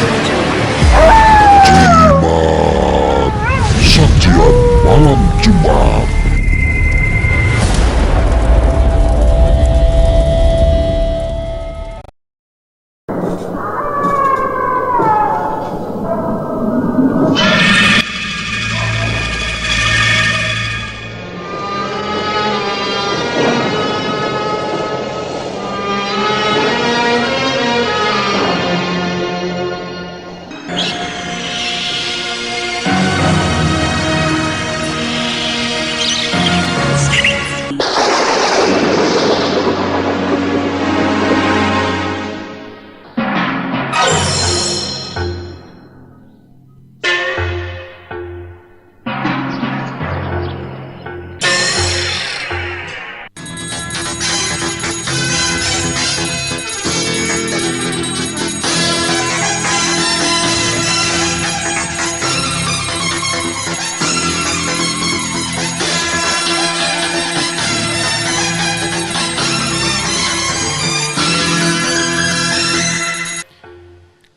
Jimat Sajian Malam Jumat.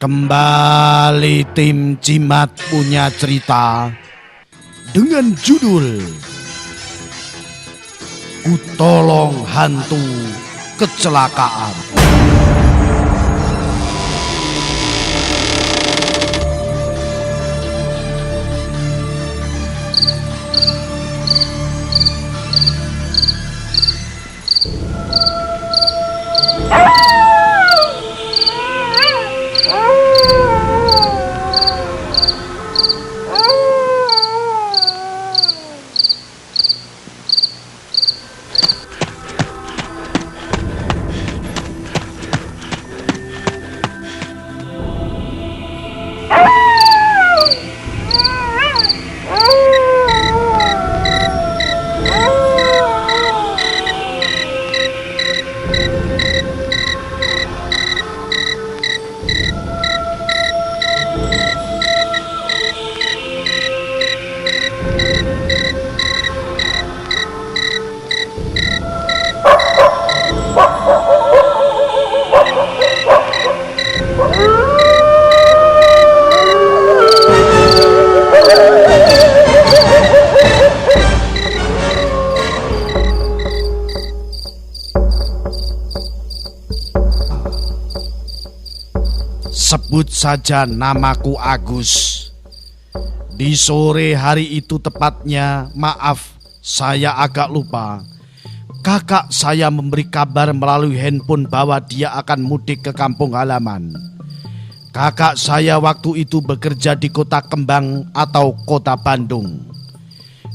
Kembali tim Jimat punya cerita dengan judul Kutolong Hantu Kecelakaan. Sebut saja namaku Agus. Di sore hari itu tepatnya, maaf saya agak lupa, kakak saya memberi kabar melalui handphone bahwa dia akan mudik ke kampung halaman. Kakak saya waktu itu bekerja di Kota Kembang atau Kota Bandung.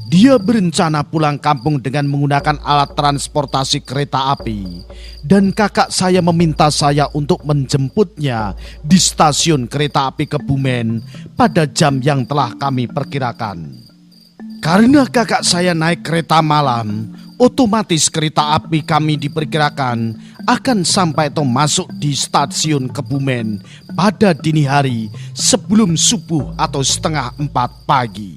Dia berencana pulang kampung dengan menggunakan alat transportasi kereta api. Dan kakak saya meminta saya untuk menjemputnya di stasiun kereta api Kebumen pada jam yang telah kami perkirakan. Karena kakak saya naik kereta malam, otomatis kereta api kami diperkirakan akan sampai atau masuk di stasiun Kebumen pada dini hari sebelum subuh atau 3:30 pagi.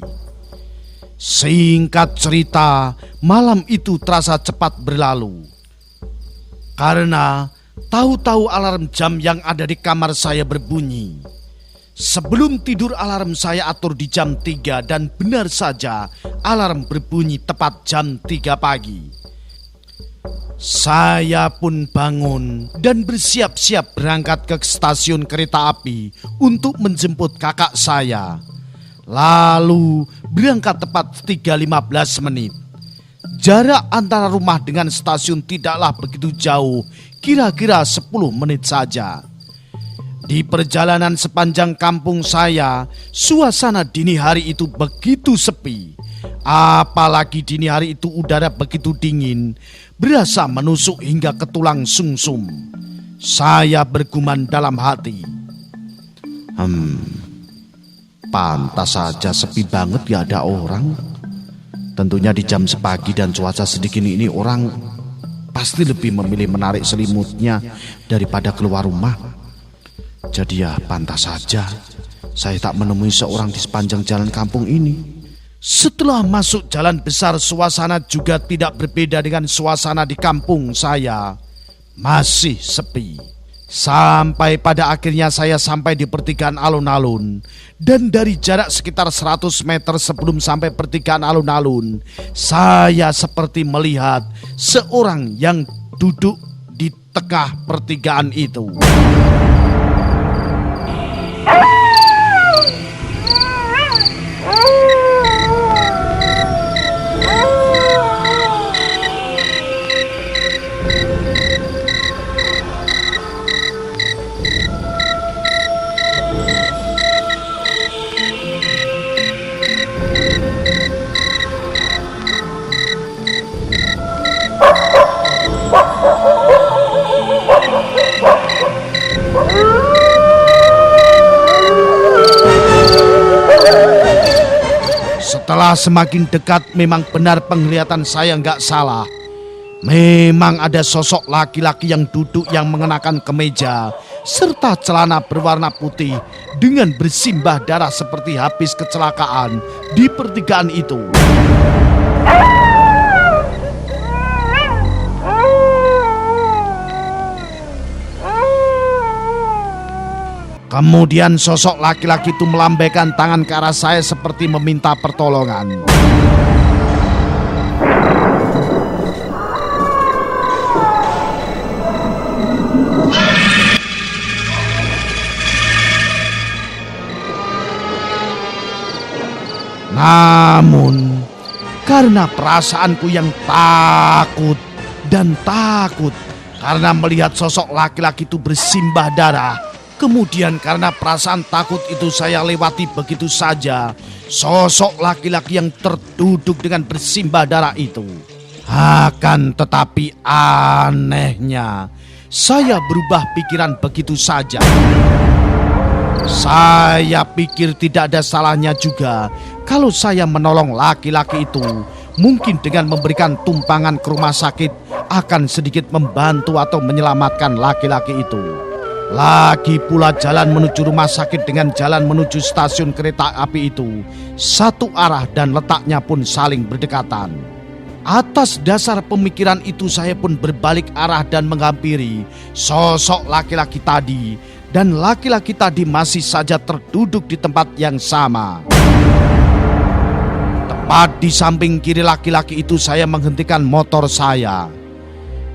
Singkat cerita, malam itu terasa cepat berlalu. Karena tahu-tahu alarm jam yang ada di kamar saya berbunyi. Sebelum tidur alarm saya atur di jam 3 dan benar saja alarm berbunyi tepat jam 3 pagi. Saya pun bangun dan bersiap-siap berangkat ke stasiun kereta api untuk menjemput kakak saya. Lalu berangkat tepat 3:15 menit. Jarak antara rumah dengan stasiun tidaklah begitu jauh, kira-kira 10 menit saja. Di perjalanan sepanjang kampung saya, suasana dini hari itu begitu sepi. Apalagi dini hari itu udara begitu dingin, berasa menusuk hingga ke tulang sumsum. Saya bergumam dalam hati. Pantas saja sepi banget gak ada orang. Tentunya di jam sepagi dan cuaca sedikit ini orang pasti lebih memilih menarik selimutnya daripada keluar rumah. Jadi ya pantas saja saya tak menemui seorang di sepanjang jalan kampung ini. Setelah masuk jalan besar, suasana juga tidak berbeda dengan suasana di kampung saya. Masih sepi. Sampai pada akhirnya saya sampai di pertigaan alun-alun. Dan dari jarak sekitar 100 meter sebelum sampai pertigaan alun-alun, saya seperti melihat seorang yang duduk di tengah pertigaan itu. Setelah semakin dekat, memang benar penglihatan saya nggak salah. Memang ada sosok laki-laki yang duduk yang mengenakan kemeja serta celana berwarna putih dengan bersimbah darah seperti habis kecelakaan di pertigaan itu. Kemudian sosok laki-laki itu melambaikan tangan ke arah saya seperti meminta pertolongan. Namun, karena perasaanku yang takut dan takut karena melihat sosok laki-laki itu bersimbah darah, kemudian karena perasaan takut itu saya lewati begitu saja sosok laki-laki yang terduduk dengan bersimbah darah itu. Akan tetapi anehnya, saya berubah pikiran begitu saja. Saya pikir tidak ada salahnya juga kalau saya menolong laki-laki itu. Mungkin dengan memberikan tumpangan ke rumah sakit akan sedikit membantu atau menyelamatkan laki-laki itu. Lagi pula jalan menuju rumah sakit dengan jalan menuju stasiun kereta api itu satu arah dan letaknya pun saling berdekatan. Atas dasar pemikiran itu saya pun berbalik arah dan menghampiri sosok laki-laki tadi. Dan laki-laki tadi masih saja terduduk di tempat yang sama. Tepat di samping kiri laki-laki itu saya menghentikan motor saya.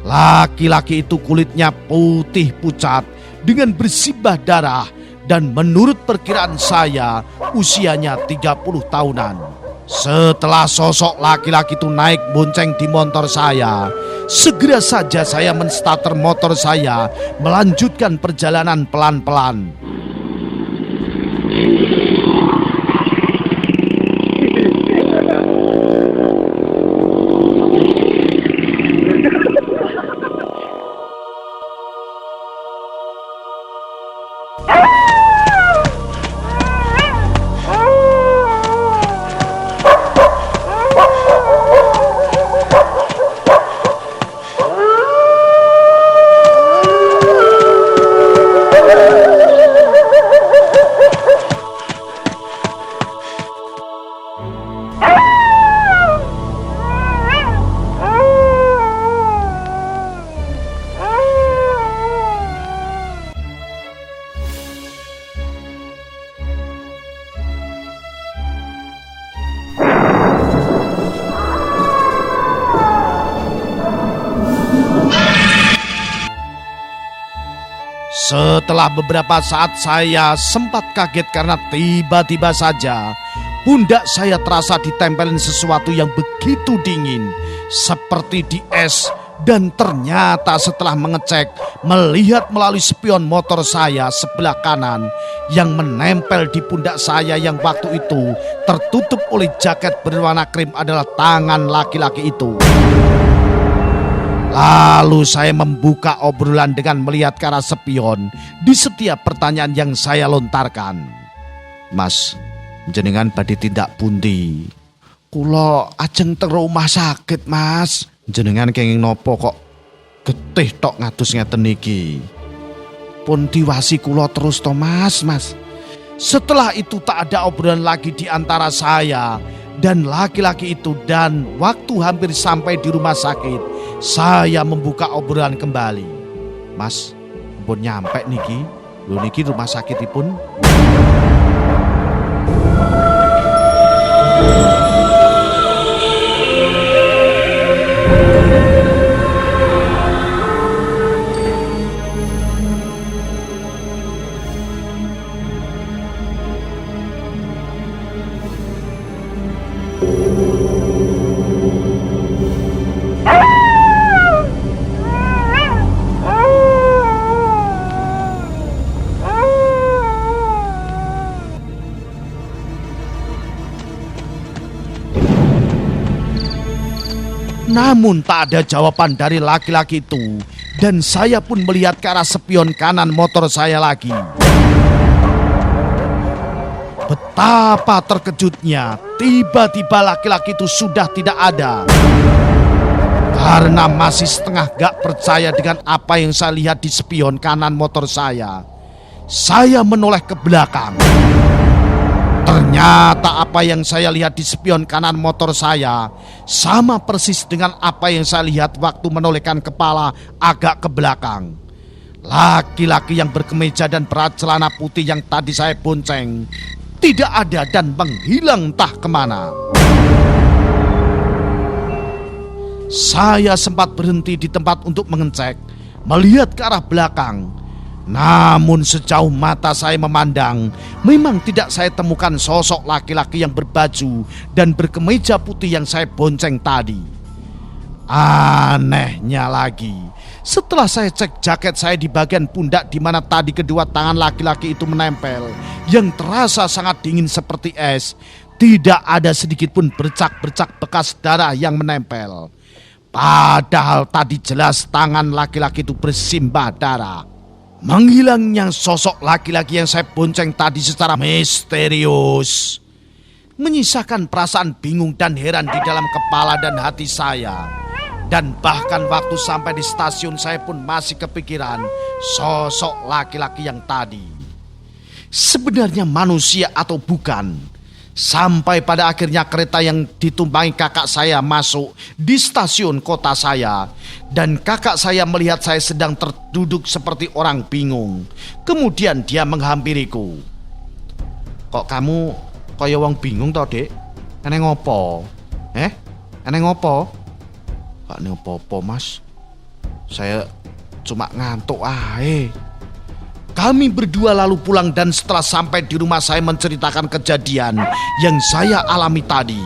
Laki-laki itu kulitnya putih pucat dengan bersimbah darah dan menurut perkiraan saya usianya 30 tahunan. Setelah sosok laki-laki itu naik bonceng di motor saya, segera saja saya menstarter motor saya melanjutkan perjalanan pelan-pelan. Setelah beberapa saat saya sempat kaget karena tiba-tiba saja pundak saya terasa ditempelin sesuatu yang begitu dingin seperti di es. Dan ternyata setelah mengecek, melihat melalui spion motor saya sebelah kanan yang menempel di pundak saya yang waktu itu tertutup oleh jaket berwarna krim adalah tangan laki-laki itu. Lalu saya membuka obrolan dengan melihat ke arah spion di setiap pertanyaan yang saya lontarkan. Mas, jenengan badhe tindak pundi? Kula ajeng teng rumah sakit, Mas. Jenengan kenging nopo kok getih tok ngatus ngeten niki? Pun diwasi kula terus to, Mas. Setelah itu tak ada obrolan lagi di antara saya dan laki-laki itu, dan waktu hampir sampai di rumah sakit, saya membuka obrolan kembali. Mas, pun nyampe niki. Lho niki rumah sakitipun. Namun tak ada jawaban dari laki-laki itu, dan saya pun melihat ke arah spion kanan motor saya lagi. Betapa terkejutnya, tiba-tiba laki-laki itu sudah tidak ada. Karena masih setengah gak percaya dengan apa yang saya lihat di spion kanan motor saya menoleh ke belakang. Ternyata apa yang saya lihat di spion kanan motor saya sama persis dengan apa yang saya lihat waktu menolehkan kepala agak ke belakang. Laki-laki yang berkemeja dan bercelana putih yang tadi saya bonceng tidak ada dan menghilang entah kemana. Saya sempat berhenti di tempat untuk mengecek, melihat ke arah belakang. Namun sejauh mata saya memandang, memang tidak saya temukan sosok laki-laki yang berbaju dan berkemeja putih yang saya bonceng tadi. Anehnya lagi, setelah saya cek jaket saya di bagian pundak di mana tadi kedua tangan laki-laki itu menempel, yang terasa sangat dingin seperti es, tidak ada sedikit pun bercak-bercak bekas darah yang menempel. Padahal tadi jelas tangan laki-laki itu bersimbah darah. Menghilangnya sosok laki-laki yang saya bonceng tadi secara misterius menyisakan perasaan bingung dan heran di dalam kepala dan hati saya. Dan bahkan waktu sampai di stasiun saya pun masih kepikiran sosok laki-laki yang tadi sebenarnya manusia atau bukan. Sampai pada akhirnya kereta yang ditumpangi kakak saya masuk di stasiun kota saya. Dan kakak saya melihat saya sedang terduduk seperti orang bingung. Kemudian dia menghampiriku. Kok kamu kaya wong bingung toh, Dek? Eneng ngopo? Eneng ngopo? Gak nih apa-apa, Mas. Saya cuma ngantuk ae. Kami berdua lalu pulang dan setelah sampai di rumah saya menceritakan kejadian yang saya alami tadi.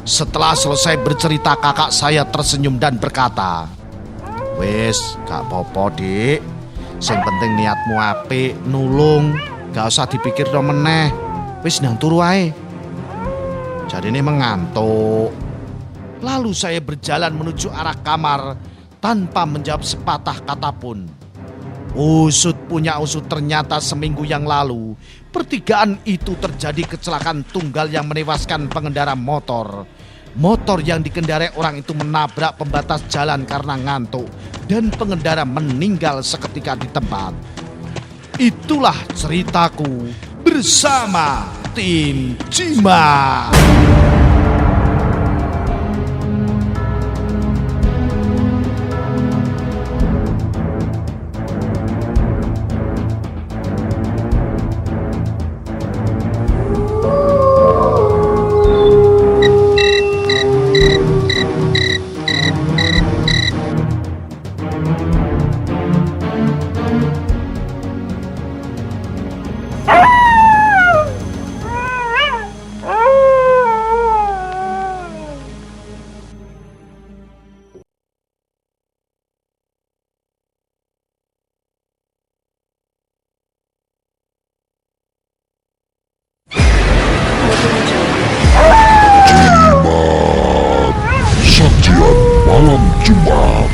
Setelah selesai bercerita, kakak saya tersenyum dan berkata, "Wes, gak apa-apa, Dik. Sing penting niatmu apik, nulung, gak usah dipikir do meneh. Wes nang turu ae." Jadine mengantuk. Lalu saya berjalan menuju arah kamar tanpa menjawab sepatah kata pun. Usut punya usut, ternyata seminggu yang lalu pertigaan itu terjadi kecelakaan tunggal yang menewaskan pengendara motor. Motor yang dikendarai orang itu menabrak pembatas jalan karena ngantuk dan pengendara meninggal seketika di tempat. Itulah ceritaku bersama tim Cimat. Sajian malam Jumat